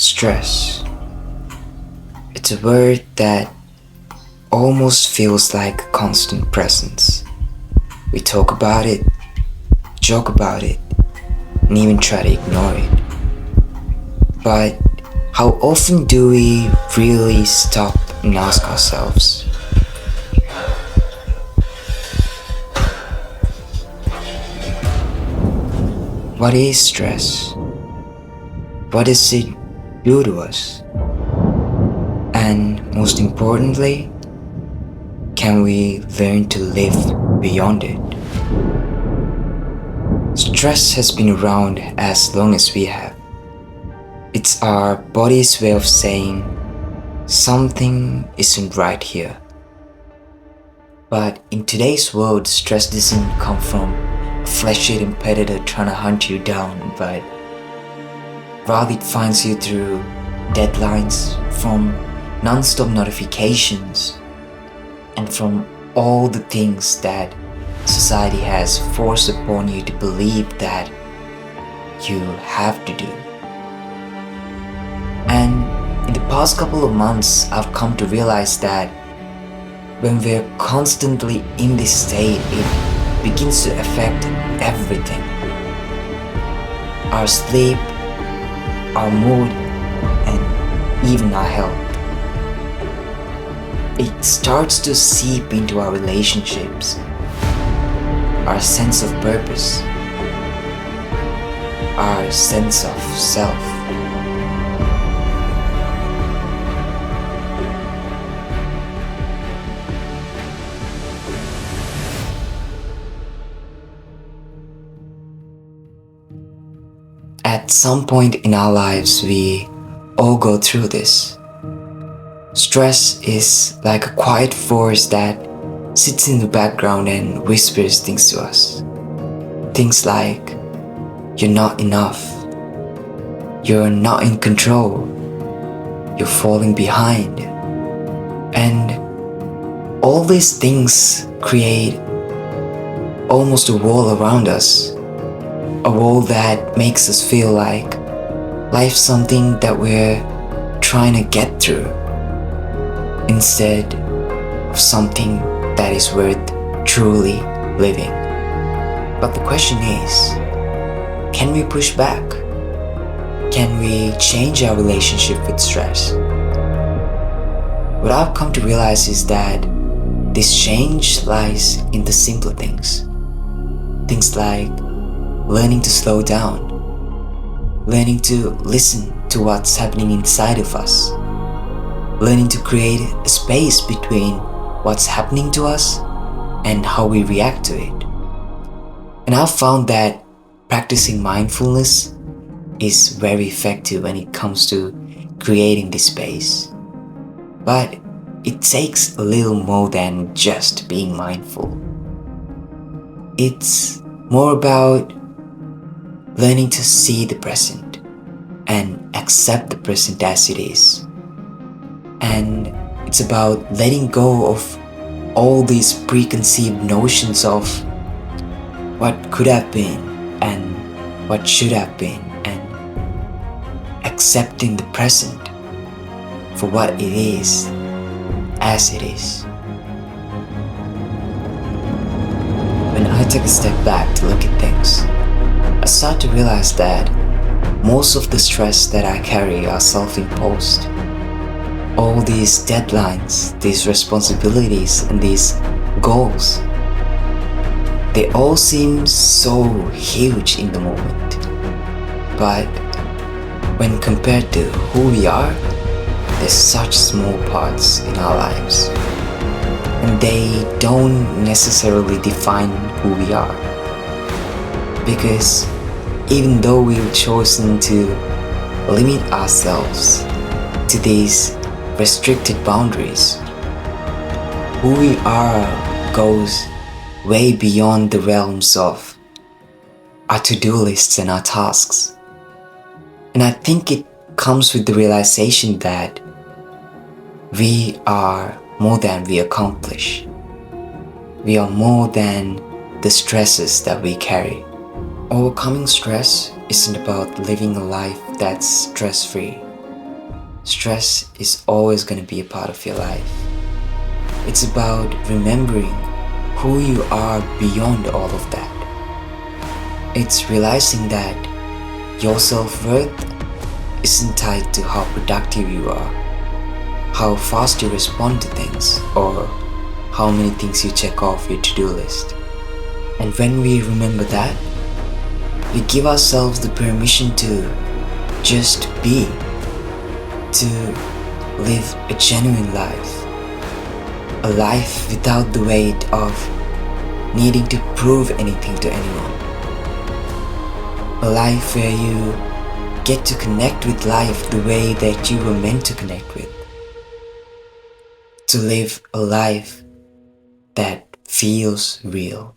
Stress. It's a word that almost feels like a constant presence. We talk about it, joke about it, and even try to ignore it. But how often do we really stop and ask ourselves, what is stress? What does it do to us? And most importantly, can we learn to live beyond it? Stress has been around as long as we have. It's our body's way of saying something isn't right here. But in today's world, stress doesn't come from a flesh-eating predator trying to hunt you down, but rather it finds you through deadlines, from non-stop notifications, and from all the things that society has forced upon you to believe that you have to do. And in the past couple of months, I've come to realize that when we're constantly in this state, it begins to affect everything. Our sleep, our mood, and even our health. It starts to seep into our relationships, our sense of purpose, our sense of self. At some point in our lives, we all go through this. Stress is like a quiet force that sits in the background and whispers things to us. Things like, you're not enough, you're not in control, you're falling behind. And all these things create almost a wall around us. A wall that makes us feel like life's something that we're trying to get through, instead of something that is worth truly living. But the question is, can we push back? Can we change our relationship with stress? What I've come to realize is that this change lies in the simpler things. Things like learning to slow down, learning to listen to what's happening inside of us, learning to create a space between what's happening to us and how we react to it. And I've found that practicing mindfulness is very effective when it comes to creating this space. But it takes a little more than just being mindful. It's more about learning to see the present and accept the present as it is. And it's about letting go of all these preconceived notions of what could have been and what should have been, and accepting the present for what it is, as it is. When I take a step back to look at things, I start to realize that most of the stress that I carry are self-imposed. All these deadlines, these responsibilities, and these goals, they all seem so huge in the moment. But when compared to who we are, they're such small parts in our lives. And they don't necessarily define who we are. Because even though we've chosen to limit ourselves to these restricted boundaries, who we are goes way beyond the realms of our to-do lists and our tasks. And I think it comes with the realization that we are more than we accomplish. We are more than the stresses that we carry. Overcoming stress isn't about living a life that's stress-free. stress is always going to be a part of your life. It's about remembering who you are beyond all of that. It's realizing that your self-worth isn't tied to how productive you are, how fast you respond to things, or how many things you check off your to-do list. And when we remember that, we give ourselves the permission to just be, to live a genuine life, a life without the weight of needing to prove anything to anyone, a life where you get to connect with life the way that you were meant to connect with, to live a life that feels real.